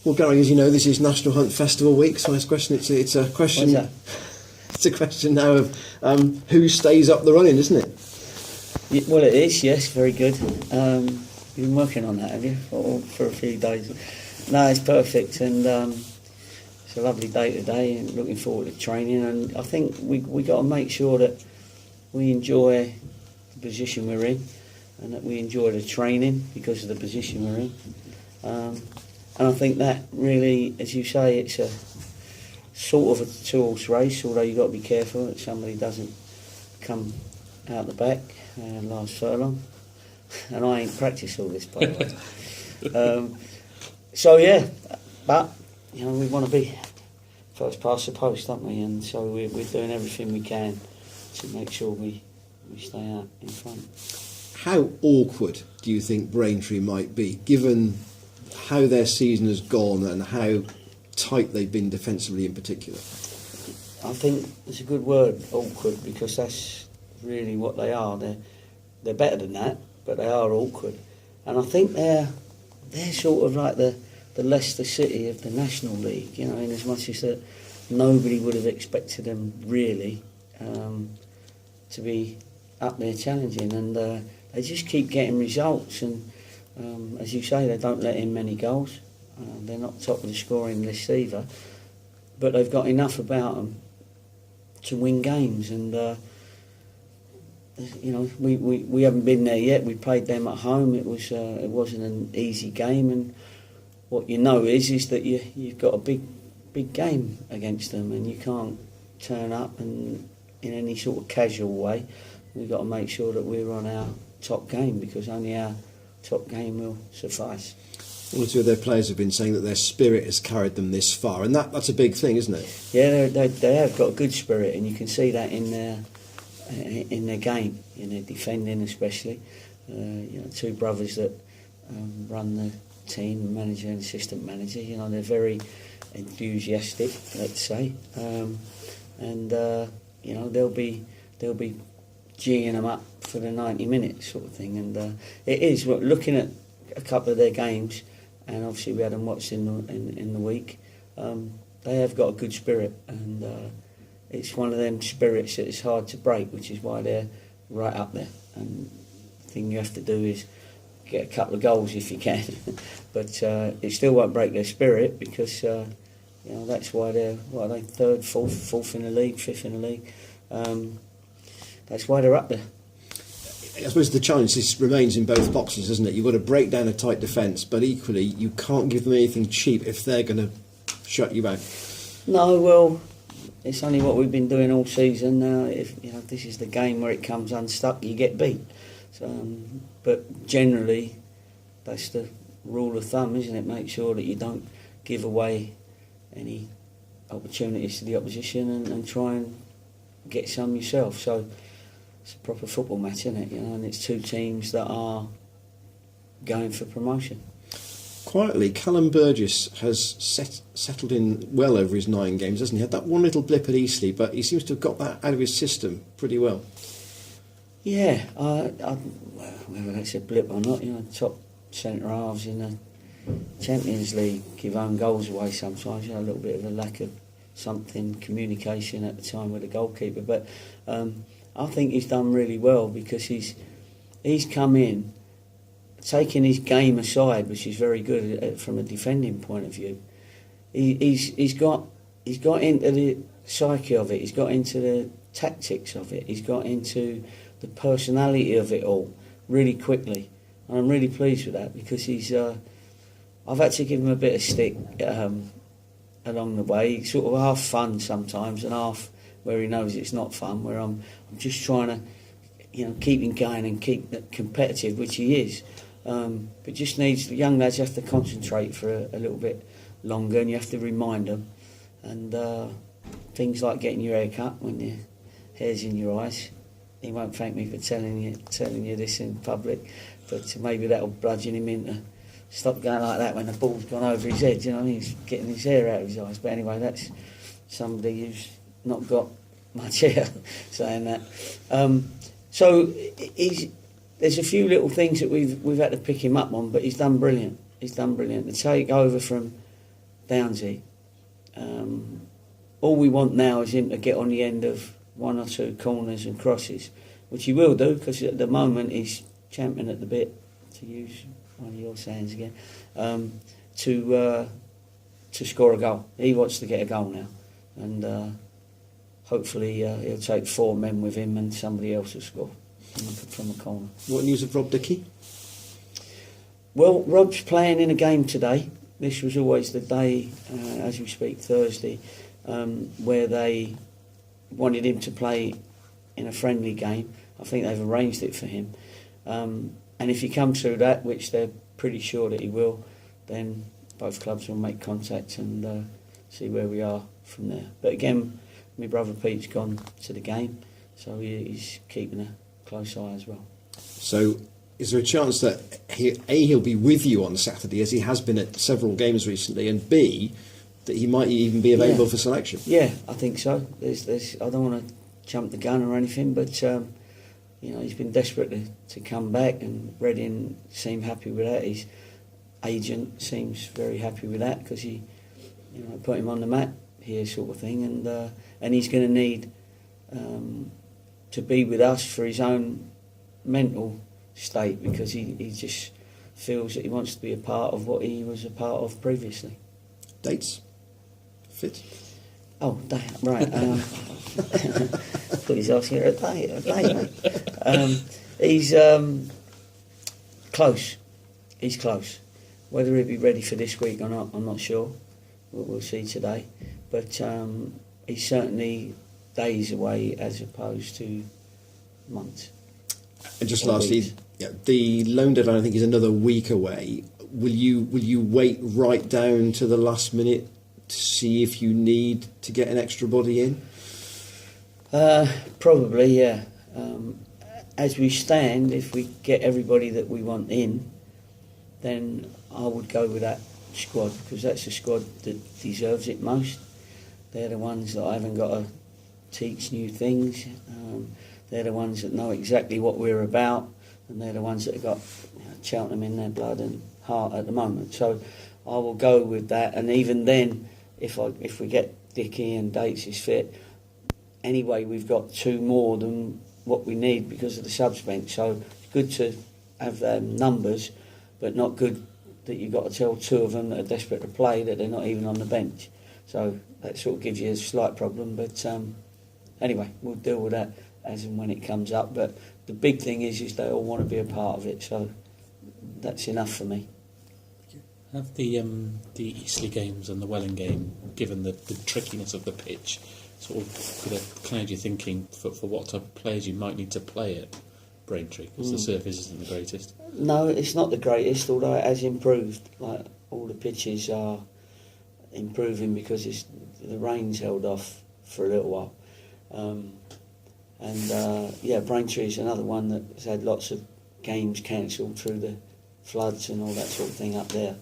Well, Gary, as you know, this is National Hunt Festival week, so it's a question. It's a question. What's that? It's a question now of who stays up the running, isn't it? Well, it is. Yes, very good. You've been working on that, have you, for a few days? No, it's perfect, and it's a lovely day today. And looking forward to training. And I think we got to make sure that we enjoy the position we're in, and that we enjoy the training because of the position we're in. And I think that really, as you say, it's a sort of a two-horse race, although you've got to be careful that somebody doesn't come out the back last furlong. And I ain't practiced all this, by the way. So, yeah, but, you know, we want to be first past the post, don't we? And so we're doing everything we can to make sure we stay out in front. How awkward do you think Braintree might be, given how their season has gone and how tight they've been defensively in particular? I think it's a good word, awkward, because that's really what they are. They're better than that, but they are awkward. And I think they're sort of like the Leicester City of the National League, you know, in as much as that nobody would have expected them really to be up there challenging, and they just keep getting results, and as you say, they don't let in many goals. They're not top of the scoring list either, but they've got enough about them to win games. And you know, we haven't been there yet. We played them at home. It wasn't an easy game, and what you know is that you've got a big game against them, and you can't turn up and in any sort of casual way. We've got to make sure that we're on our top game, because only our top game will suffice. One or two of their players have been saying that their spirit has carried them this far, and that's a big thing, isn't it? Yeah, they have got a good spirit, and you can see that in their game, in their defending especially. You know, two brothers that run the team, manager and assistant manager. You know, they're very enthusiastic, let's say, and you know, they'll be geeing them up for the 90 minutes sort of thing. And it is looking at a couple of their games, and obviously we had them watched in the week. They have got a good spirit, and it's one of them spirits that is hard to break, which is why they're right up there. And the thing you have to do is get a couple of goals if you can, but it still won't break their spirit, because you know, that's why they're third, fourth in the league, fifth in the league. That's why they're up there. I suppose the challenge remains in both boxes, isn't it? You've got to break down a tight defence, but equally you can't give them anything cheap if they're going to shut you out. No, well, it's only what we've been doing all season. If you know, this is the game where it comes unstuck, you get beat. So, but generally, that's the rule of thumb, isn't it? Make sure that you don't give away any opportunities to the opposition, and try and get some yourself. So it's a proper football match, isn't it? You know, and it's two teams that are going for promotion. Quietly, Callum Burgess has settled in well over his 9 games, hasn't he? Had that one little blip at Eastleigh, but he seems to have got that out of his system pretty well. Yeah, whether that's a blip or not, you know, top centre halves in the Champions League give own goals away sometimes. You know, a little bit of a lack of something, communication at the time with the goalkeeper, but I think he's done really well, because he's come in, taking his game aside, which is very good from a defending point of view. He's got into the psyche of it. He's got into the tactics of it. He's got into the personality of it all really quickly, and I'm really pleased with that, because he's. I've had to give him a bit of stick along the way. He's sort of half fun sometimes, and half where he knows it's not fun. Where I'm just trying to, you know, keep him going and keep it competitive, which he is. But just needs, the young lads have to concentrate for a little bit longer, and you have to remind them. And things like getting your hair cut when your hair's in your eyes. He won't thank me for telling you this in public, but maybe that'll bludgeon him into stop going like that when the ball's gone over his head. You know what I mean? He's getting his hair out of his eyes. But anyway, that's somebody who's not got much hair saying that. So there's a few little things that we've had to pick him up on, but he's done brilliant. He's done brilliant. To take over from Downsy. All we want now is him to get on the end of one or two corners and crosses, which he will do, because at the moment he's champing at the bit, to use one of your sayings again, to score a goal. He wants to get a goal now, and hopefully he'll take 4 men with him and somebody else will score from a corner. What news of Rob Dickey? Well, Rob's playing in a game today. This was always the day, as we speak, Thursday, where they wanted him to play in a friendly game. I think they've arranged it for him. And if he comes through that, which they're pretty sure that he will, then both clubs will make contact and see where we are from there. But again, my brother Pete's gone to the game, so he's keeping a close eye as well. So is there a chance that he'll be with you on Saturday, as he has been at several games recently, and B, that he might even be available for selection? Yeah, I think so. There's I don't want to jump the gun or anything, but he's been desperate to come back, and Reading seem happy with that. His agent seems very happy with that, because he put him on the map here, sort of thing, and he's going to need to be with us for his own mental state, because he just feels that he wants to be a part of what he was a part of previously. Dates? Fit? Oh, right. Put his ass here a day, mate. He's close. He's close. Whether he'll be ready for this week or not, I'm not sure. We'll see today. But he's certainly days away as opposed to months. And just lastly, the loan deadline, I think, is another week away. Will you wait right down to the last minute to see if you need to get an extra body in? Probably, yeah. As we stand, if we get everybody that we want in, then I would go with that squad, because that's the squad that deserves it most. They're the ones that I haven't got to teach new things. They're the ones that know exactly what we're about, and they're the ones that have got Cheltenham in their blood and heart at the moment. So I will go with that, and even then, if we get Dickey and Dates is fit, anyway, we've got 2 more than what we need because of the subs bench. So it's good to have numbers, but not good that you've got to tell 2 of them that are desperate to play that they're not even on the bench. So that sort of gives you a slight problem. But anyway, we'll deal with that as and when it comes up. But the big thing is they all want to be a part of it. So that's enough for me. Have the Eastleigh games and the Welling game, given the trickiness of the pitch, sort of could have clouded your thinking for what type of players you might need to play at Braintree, because the surface isn't the greatest? No, it's not the greatest, although it has improved. Like, all the pitches are improving because the rain's held off for a little while. Braintree is another one that's had lots of games cancelled through the floods and all that sort of thing up there.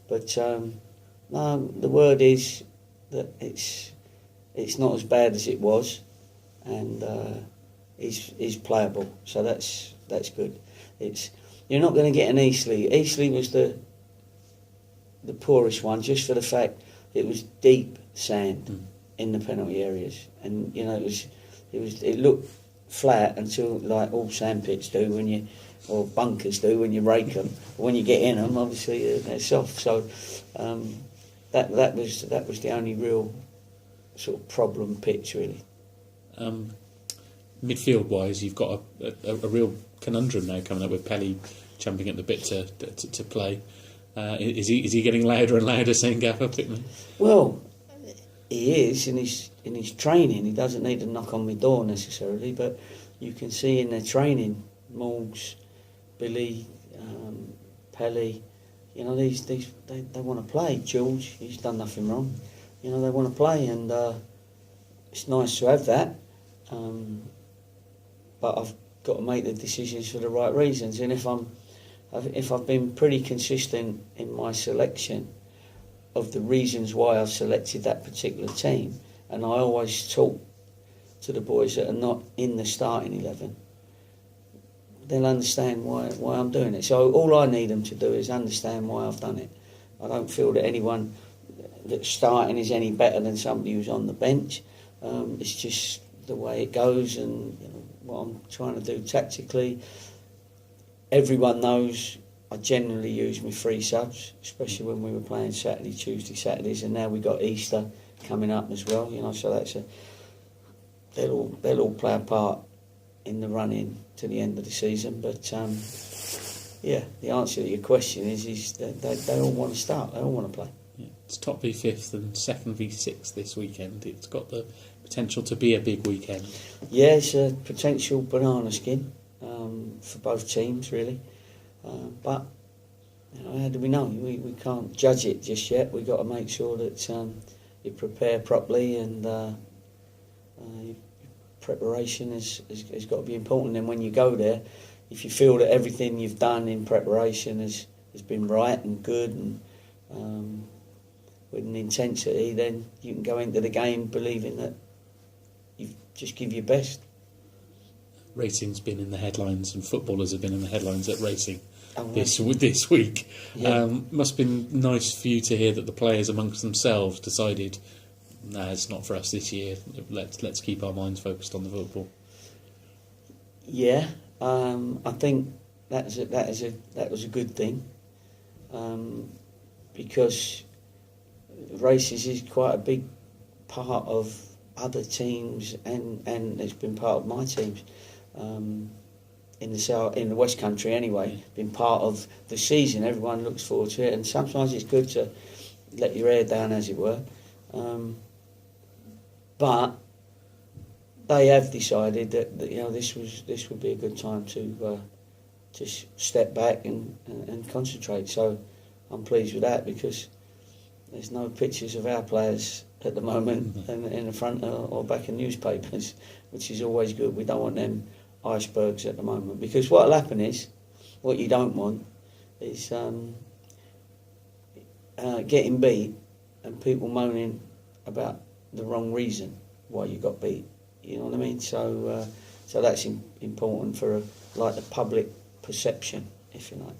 But the word is that it's not as bad as it was, and is playable. So that's good. You're not going to get an Eastleigh. Eastleigh was the poorest one, just for the fact it was deep sand in the penalty areas, and it looked flat until, like all sand pits do or bunkers do when you rake them. When you get in them, obviously they're soft. So that was the only real sort of problem pitch, really. Midfield wise, you've got a real conundrum now coming up with Pelly jumping at the bit to play. Is he getting louder and louder, saying "Gaffer, pick me"? Well, he is in his training. He doesn't need to knock on my door necessarily, but you can see in their training, Morgs, Billy, Pelly, they want to play. George, he's done nothing wrong. They want to play, and it's nice to have that. But I've got to make the decisions for the right reasons. And if I've been pretty consistent in my selection of the reasons why I've selected that particular team, and I always talk to the boys that are not in the starting 11, they'll understand why I'm doing it. So all I need them to do is understand why I've done it. I don't feel that anyone that's starting is any better than somebody who's on the bench. It's just the way it goes, and what I'm trying to do tactically. Everyone knows I generally use my 3 subs, especially when we were playing Saturday, Tuesday, Saturdays, and now we've got Easter coming up as well. So they'll all play a part in the run-in to the end of the season. But the answer to your question is that they all want to start. They all want to play. Yeah, it's top v 5th and second v 6th this weekend. It's got the potential to be a big weekend. Yeah, it's a potential banana skin for both teams, really. But how do we know? We can't judge it just yet. We've got to make sure that you prepare properly, and preparation has got to be important. And when you go there, if you feel that everything you've done in preparation has been right and good and with an intensity, then you can go into the game believing that you've just give your best. Racing's been in the headlines, and footballers have been in the headlines at racing this week. Yeah. Must have been nice for you to hear that the players amongst themselves decided, nah, it's not for us this year. Let's keep our minds focused on the football. Yeah, I think that was a good thing, because races is quite a big part of other teams, and it's been part of my teams in the West Country anyway. Been part of the season. Everyone looks forward to it, and sometimes it's good to let your hair down, as it were. But they have decided that this would be a good time to step back and concentrate. So I'm pleased with that, because there's no pictures of our players at the moment in the front or back in newspapers, which is always good. We don't want them icebergs at the moment, because what will happen is, what you don't want is getting beat and people moaning about the wrong reason why you got beat. You know what I mean? So that's important for the public perception, if you like.